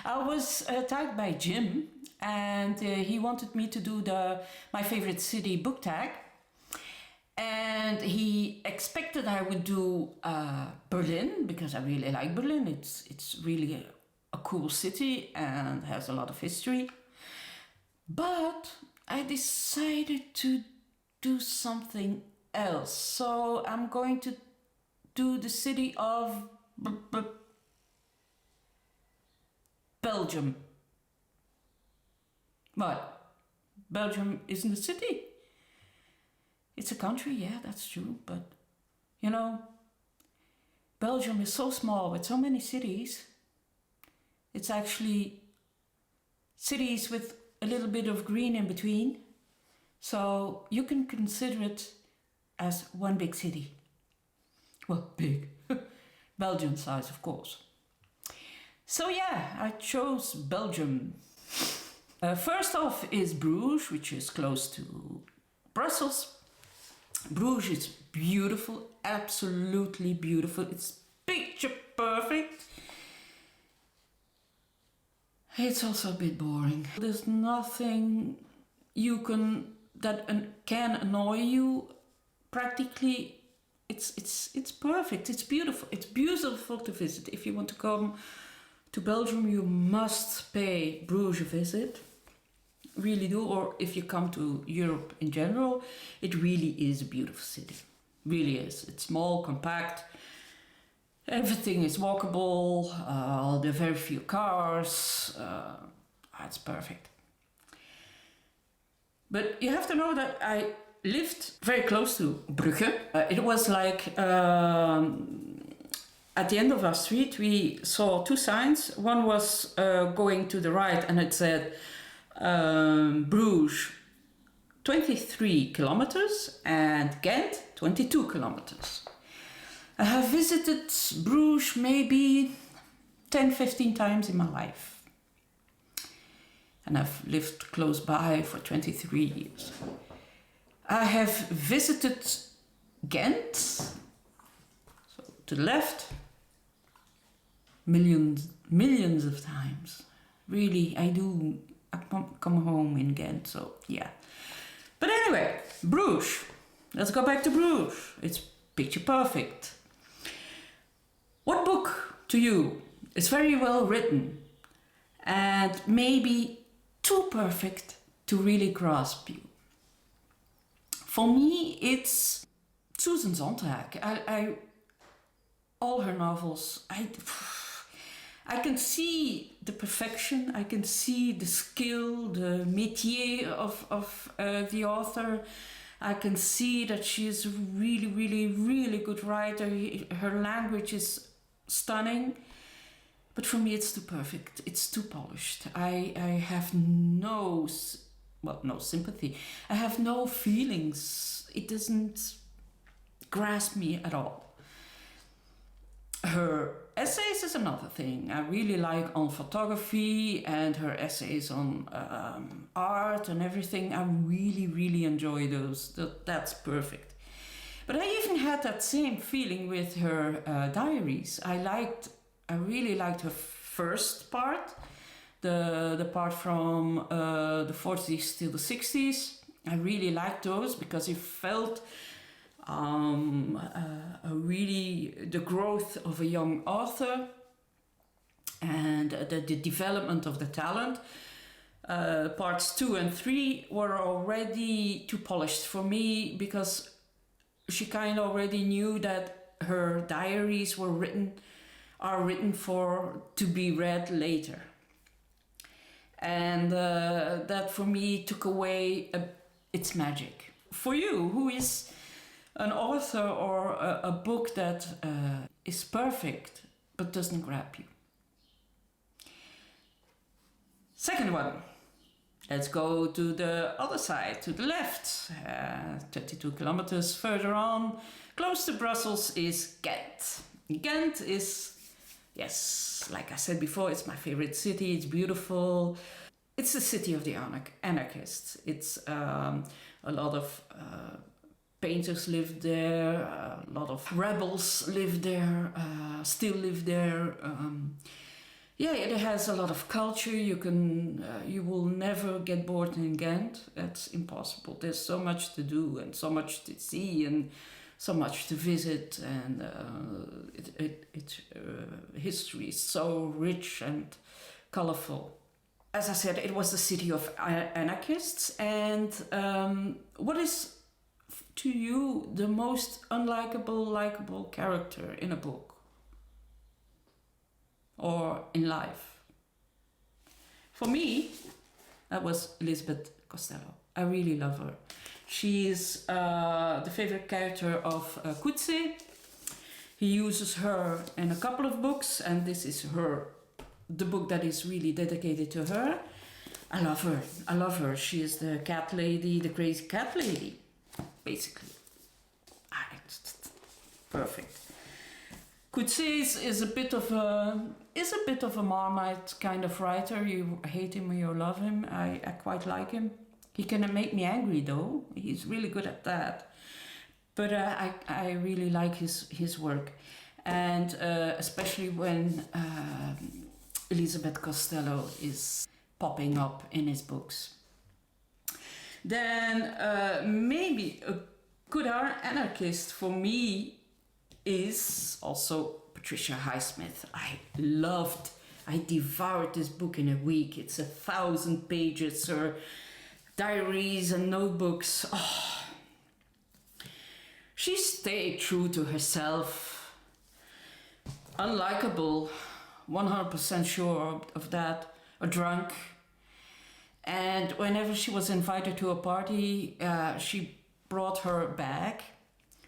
I was tagged by Jim, and he wanted me to do my favorite city book tag. And he expected I would do Berlin, because I really like Berlin. It's really a cool city and has a lot of history. But I decided to do something else. So I'm going to do the city of Belgium. What? Belgium isn't a city. It's a country, yeah, that's true. But, you know, Belgium is so small with so many cities. It's actually cities with a little bit of green in between. So you can consider it as one big city. Well, big. Belgian size, of course. So yeah, I chose Belgium. First off is Bruges, which is close to Brussels. Bruges is beautiful, absolutely beautiful. It's picture perfect. It's also a bit boring. There's nothing that can annoy you. Practically, it's perfect. It's beautiful. It's beautiful to visit. If you want to come to Belgium, you must pay Bruges a visit. Really do. Or if you come to Europe in general, it really is a beautiful city. Really is. It's small, compact. Everything is walkable. There are very few cars. It's perfect. But you have to know that I lived very close to Brugge. It was like at the end of our street we saw two signs. One was going to the right and it said Bruges 23 kilometers and Ghent 22 kilometers. I have visited Bruges maybe 10-15 times in my life. And I've lived close by for 23 years. I have visited Ghent, so to the left, millions of times. Really, I come home in Ghent, so yeah. But anyway, Bruges. Let's go back to Bruges. It's picture perfect. What book to you is very well written and maybe too perfect to really grasp you? For me, it's Susan Sontag. All her novels, I can see the perfection, I can see the skill, the métier of the author. I can see that she is a really, really, really good writer. Her language is stunning. But for me, it's too perfect. It's too polished. I have no sympathy. I have no feelings. It doesn't grasp me at all. Her essays is another thing. I really like on photography and her essays on art and everything. I really, really enjoy those. That's perfect. But I even had that same feeling with her diaries. I really liked her first part, the part from the 40s till the 60s. I really liked those because it felt really the growth of a young author and the development of the talent. Parts 2 and 3 were already too polished for me because she kind of already knew that her diaries are written to be read later. And that for me took away its magic. For you, who is an author or a book that is perfect but doesn't grab you? Second one. Let's go to the other side, to the left. 22 kilometers further on, close to Brussels, is Ghent. Ghent is, yes, like I said before, it's my favorite city. It's beautiful. It's the city of the anarchists. It's a lot of painters live there. A lot of rebels live there. Still live there. yeah, it has a lot of culture. You will never get bored in Ghent. That's impossible. There's so much to do and so much to see and so much to visit, and history is so rich and colorful. As I said, it was the city of anarchists. And what is to you the most likable character in a book or in life? For me, that was Elizabeth Costello. I really love her. She's the favorite character of Coetzee. He uses her in a couple of books, and this is the book that is really dedicated to her. I love her. I love her. She is the cat lady, the crazy cat lady, basically. It's perfect. Coetzee is a bit of a Marmite kind of writer. You hate him or you love him. I quite like him. He can make me angry though. He's really good at that. But I really like his work, and especially when Elizabeth Costello is popping up in his books. Then maybe a good anarchist for me is also Patricia Highsmith. I devoured this book in a week. It's 1,000 pages, her diaries and notebooks. Oh. She stayed true to herself. Unlikable, 100% sure of that, a drunk. And whenever she was invited to a party, she brought her bag,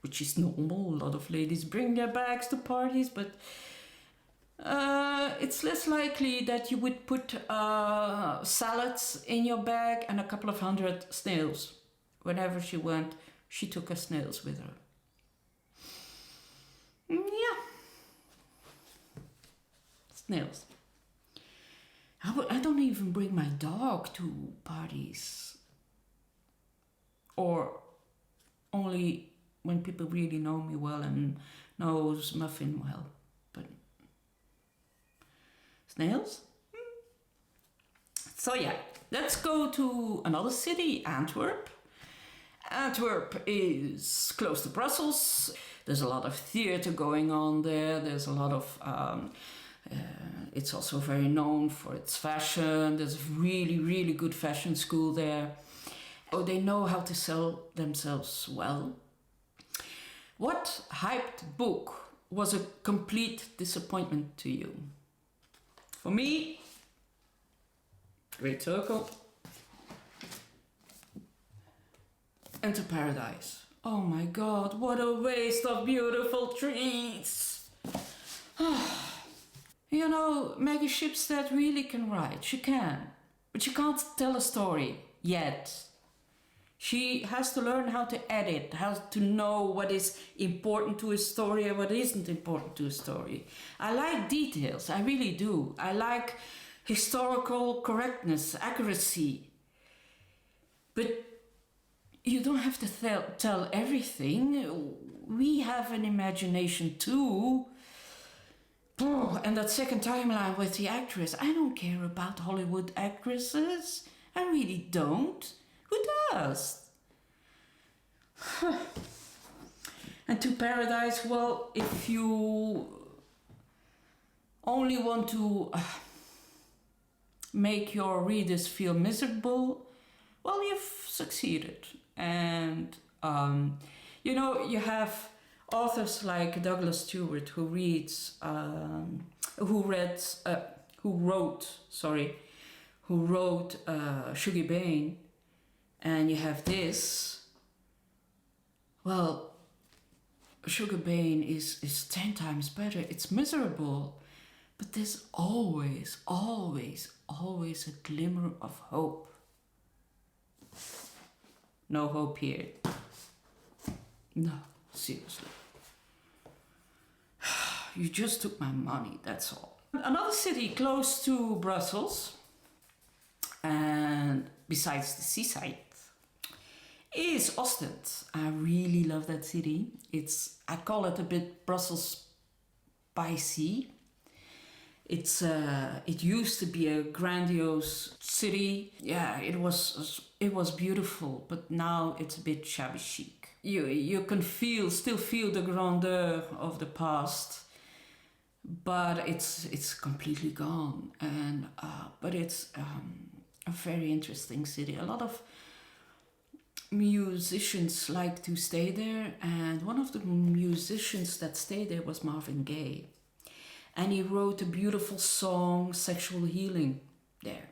which is normal. A lot of ladies bring their bags to parties, but it's less likely that you would put salads in your bag and a couple of 100 snails. Whenever she went, she took her snails with her. Yeah. Snails. I don't even bring my dog to parties. Or only when people really know me well and knows Muffin well. But snails? So yeah, let's go to another city, Antwerp. Antwerp is close to Brussels. There's a lot of theatre going on there. There's a lot of... it's also very known for its fashion. There's a really, really good fashion school there. Oh, they know how to sell themselves well. What hyped book was a complete disappointment to you? For me, Great Circle. Enter Paradise. Oh my God, what a waste of beautiful trees. You know, Maggie Shipstead really can write. She can. But she can't tell a story yet. She has to learn how to edit, how to know what is important to a story and what isn't important to a story. I like details, I really do. I like historical correctness, accuracy. But you don't have to tell everything. We have an imagination too. Oh, and that second timeline with the actress. I don't care about Hollywood actresses. I really don't. Who does? And to Paradise, well, if you only want to make your readers feel miserable, well, you've succeeded. And, you know, you have authors like Douglas Stewart who wrote Sugar Bane, and you have this. Well, Sugar Bane is 10 times better. It's miserable, but there's always a glimmer of hope. No hope here. No, seriously. You just took my money, that's all. Another city close to Brussels, and besides the seaside, is Ostend. I really love that city. I call it a bit Brussels by sea. It used to be a grandiose city. Yeah, it was beautiful, but now it's a bit shabby chic. You can still feel the grandeur of the past, but it's completely gone. And but it's a very interesting city. A lot of musicians like to stay there, and one of the musicians that stayed there was Marvin Gaye. And he wrote a beautiful song, Sexual Healing, there.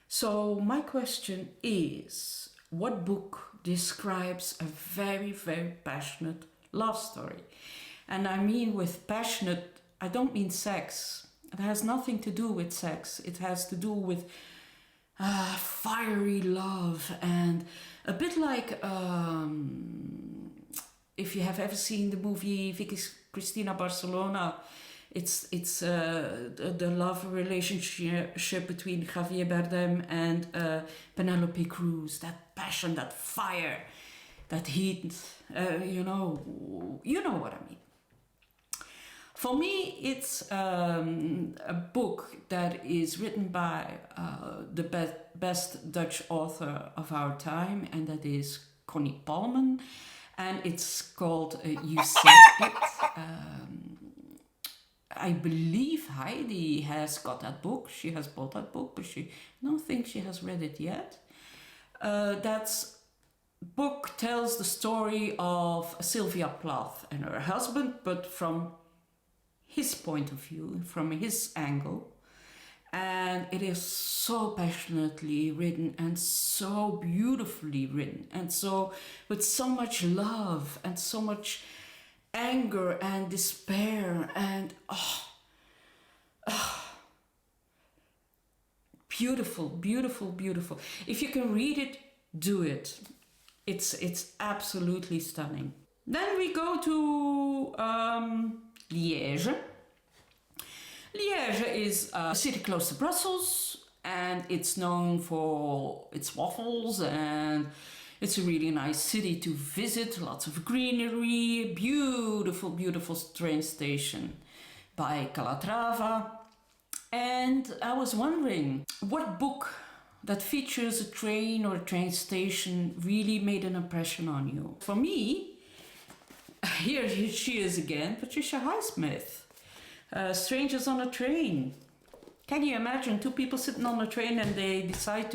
So my question is, what book describes a very, very passionate love story? And I mean with passionate, I don't mean sex. It has nothing to do with sex. It has to do with fiery love, and a bit like if you have ever seen the movie Vicky Cristina Barcelona, it's the love relationship between Javier Bardem and Penelope Cruz. That passion, that fire, that heat. You know what I mean. For me, it's a book that is written by the best Dutch author of our time, and that is Connie Palmen, and it's called You Said It. I believe Heidi has got that book. She has bought that book, but I don't think she has read it yet. That book tells the story of Sylvia Plath and her husband, but from his point of view, from his angle. And it is so passionately written and so beautifully written, and so with so much love and so much anger and despair, and beautiful, beautiful, beautiful. If you can read it, do it. It's absolutely stunning. Then we go to Liège. Liège is a city close to Brussels, and it's known for its waffles, and it's a really nice city to visit. Lots of greenery, beautiful, beautiful train station by Calatrava. And I was wondering, what book that features a train or a train station really made an impression on you? For me, here she is again, Patricia Highsmith. Strangers on a Train. Can you imagine two people sitting on a train and they decide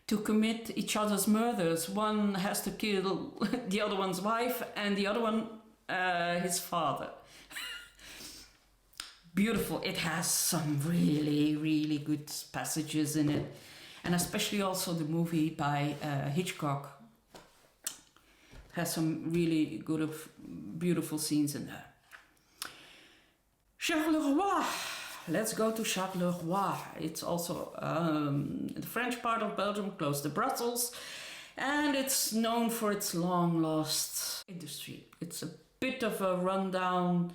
to commit each other's murders? One has to kill the other one's wife, and the other one his father. Beautiful. It has some really, really good passages in it, and especially also the movie by Hitchcock has some really good, beautiful scenes in there. Charleroi. Let's go to Charleroi. It's also the French part of Belgium, close to Brussels, and it's known for its long-lost industry. It's a bit of a rundown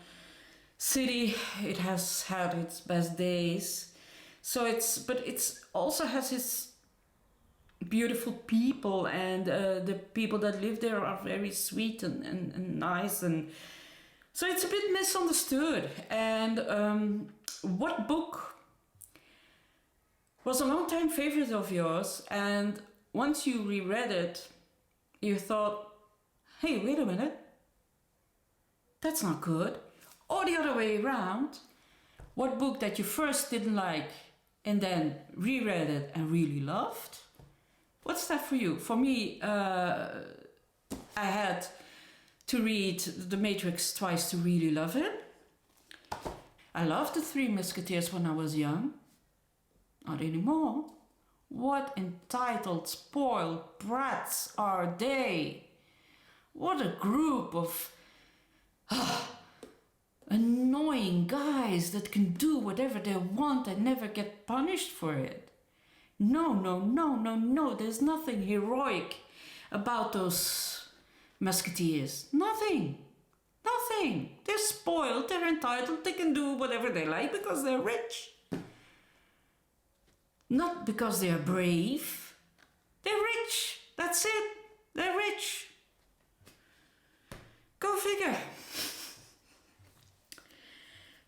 city. It has had its best days, but it's also has its beautiful people, and the people that live there are very sweet and nice, and so it's a bit misunderstood. And what book was a long-time favorite of yours, and once you reread it, you thought, hey, wait a minute, that's not good? Or the other way around, what book that you first didn't like and then reread it and really loved? What's that for you? For me, I had to read The Matrix twice to really love it. I loved The Three Musketeers when I was young. Not anymore. What entitled, spoiled brats are they? What a group of annoying guys that can do whatever they want and never get punished for it. No. There's nothing heroic about those Musketeers. Nothing. They're spoiled, they're entitled, they can do whatever they like because they're rich. Not because they're brave. They're rich. That's it. They're rich. Go figure.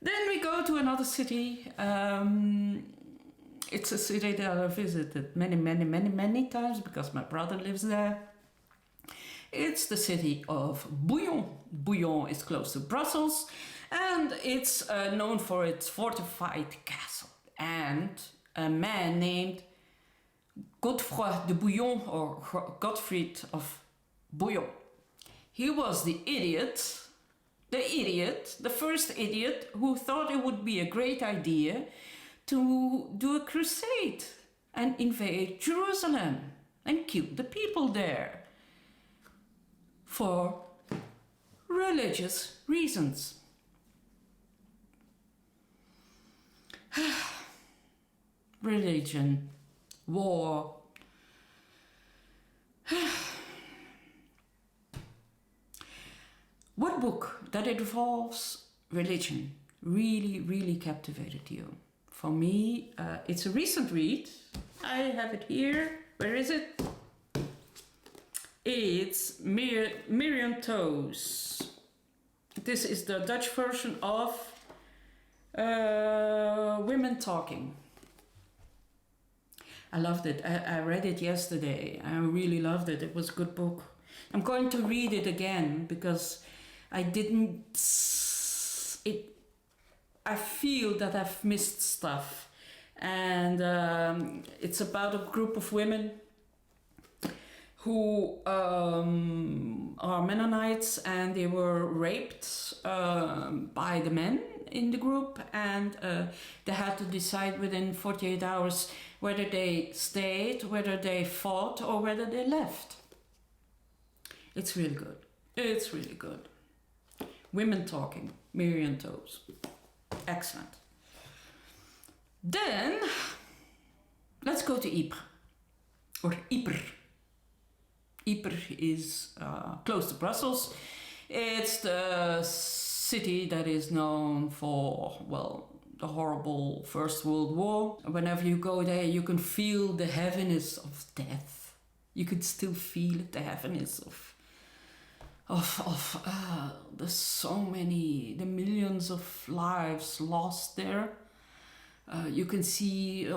Then we go to another city. It's a city that I visited many times because my brother lives there. It's the city of Bouillon. Bouillon is close to Brussels, and it's known for its fortified castle. And a man named Godefroy de Bouillon, or Gottfried of Bouillon. He was the first idiot who thought it would be a great idea to do a crusade and invade Jerusalem and kill the people there for religious reasons. Religion, war. What book that involves religion really captivated you? For me, it's a recent read. I have it here. Where is it? It's Miriam Toews. This is the Dutch version of Women Talking. I loved it. I read it yesterday. I really loved it. It was a good book. I'm going to read it again because I feel that I've missed stuff. And it's about a group of women who are Mennonites, and they were raped by the men in the group, and they had to decide within 48 hours whether they stayed, whether they fought, or whether they left. It's really good. It's really good. Women Talking, Miriam Toews. Excellent. Then, let's go to Ypres, or Ypres. Ypres is close to Brussels. It's the city that is known for, well, the horrible First World War. Whenever you go there, you can feel the heaviness of death. You can still feel the heaviness of there's so many, the millions of lives lost there. You can see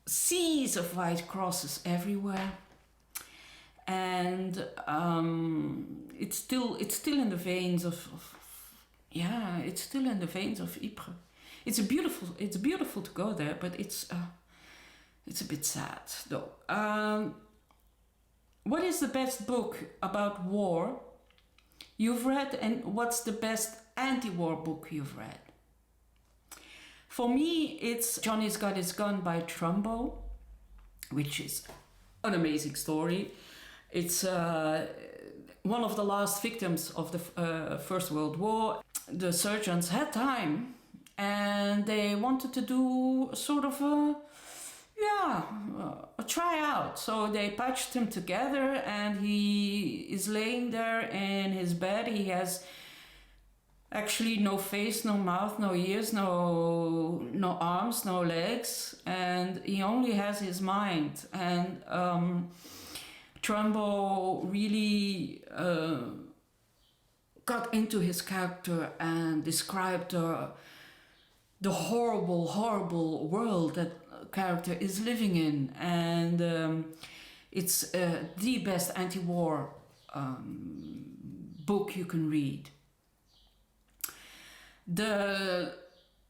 seas of white crosses everywhere. And it's still in the veins of Ypres. It's beautiful to go there, but it's a bit sad though. What is the best book about war you've read, and what's the best anti-war book you've read? For me, it's Johnny's Got His Gun by Trumbo, which is an amazing story. It's one of the last victims of the First World War. The surgeons had time, and they wanted to do sort of a tryout. So they patched him together, and he is laying there in his bed. He has actually no face, no mouth, no ears, no arms, no legs, and he only has his mind. And Trumbo really got into his character and described the horrible world that character is living in, and it's the best anti-war book you can read. The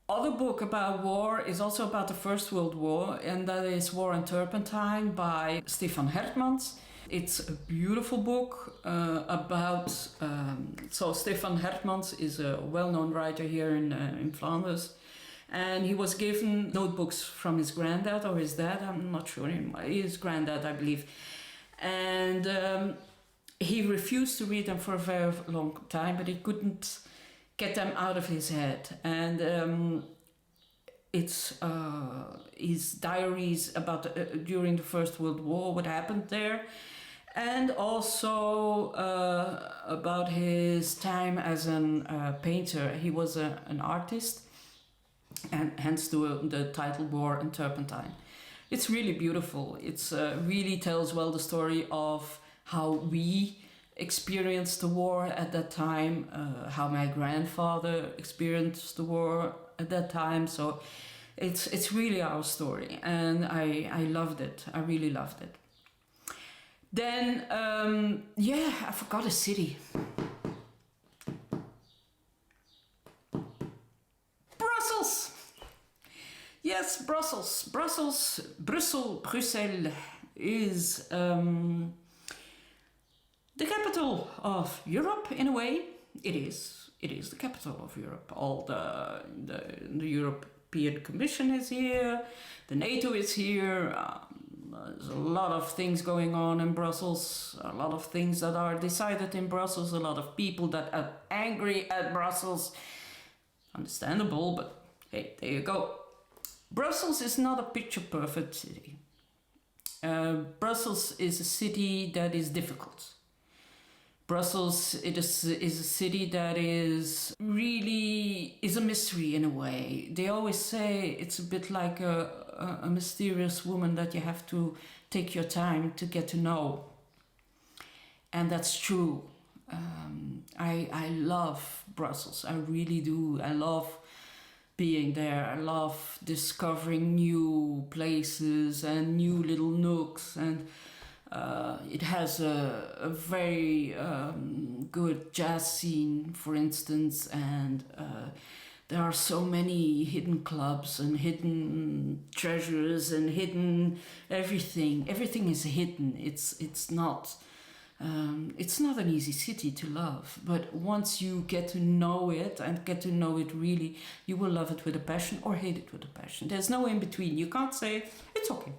other book about war is also about the First World War, and that is War and Turpentine by Stefan Hertmans. It's a beautiful book about... so Stefan Hertmans is a well-known writer here in Flanders, and he was given notebooks from his granddad or his dad, I'm not sure, his granddad, I believe. And he refused to read them for a very long time, but he couldn't get them out of his head. And it's his diaries about during the First World War, what happened there, and also about his time as a painter. He was an artist, and hence the title War and Turpentine. It's really beautiful. It's really tells well the story of how we experienced the war at that time, how my grandfather experienced the war at that time. So it's really our story, and I loved it. I really loved it. Then, I forgot a city. Brussels! Yes, Brussels. Brussels is the capital of Europe in a way. It is the capital of Europe. All the European Commission is here. The NATO is here. There's a lot of things going on in Brussels. A lot of things that are decided in Brussels. A lot of people that are angry at Brussels. Understandable, but hey, there you go. Brussels is not a picture-perfect city. Brussels is a city that is difficult. Brussels is a city that is really a mystery in a way. They always say it's a bit like a mysterious woman that you have to take your time to get to know. And that's true. I love Brussels. I really do. I love being there. I love discovering new places and new little nooks, and it has a very good jazz scene, for instance, and there are so many hidden clubs and hidden treasures and hidden everything. Everything is hidden. It's not an easy city to love, but once you get to know it and get to know it really, you will love it with a passion or hate it with a passion. There's no in between. You can't say it's okay.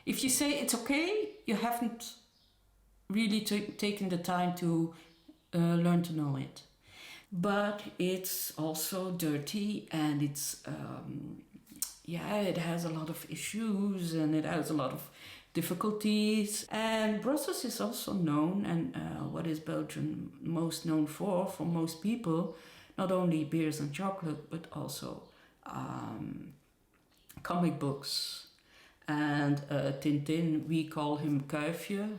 If you say it's okay, you haven't really taken the time to learn to know it. But it's also dirty, and it's it has a lot of issues, and it has a lot of difficulties. And Brussels is also known, and what is Belgium most known for most people, not only beers and chocolate, but also comic books. And Tintin, we call him Kuifje,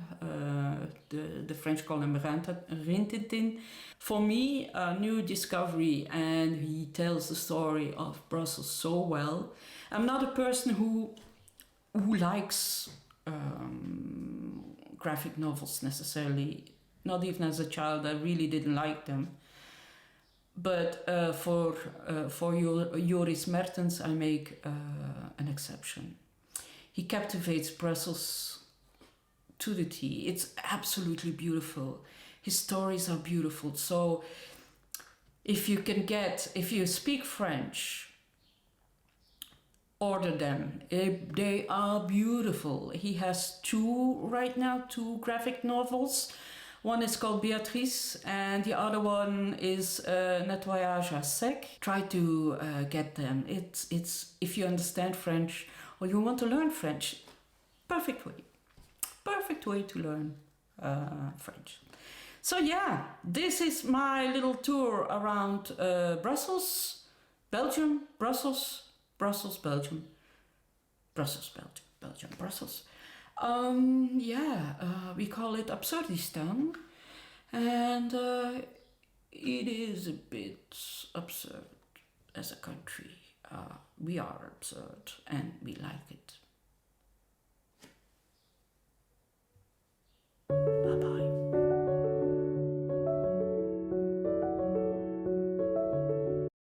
the French call him Rintintin. For me, a new discovery, and he tells the story of Brussels so well. I'm not a person who likes graphic novels necessarily, not even as a child. I really didn't like them. But for Joris Mertens, I make an exception. He captivates Brussels to the T. It's absolutely beautiful. His stories are beautiful. So if you speak French, order them. They are beautiful. He has two graphic novels. One is called Beatrice, and the other one is Nettoyage à sec. Try to get them. It's if you understand French or you want to learn French, perfect way to learn French. So yeah, this is my little tour around Brussels, Belgium, Brussels, Belgium, Brussels. We call it Absurdistan, and it is a bit absurd as a country. We are absurd, and we like it. Bye-bye.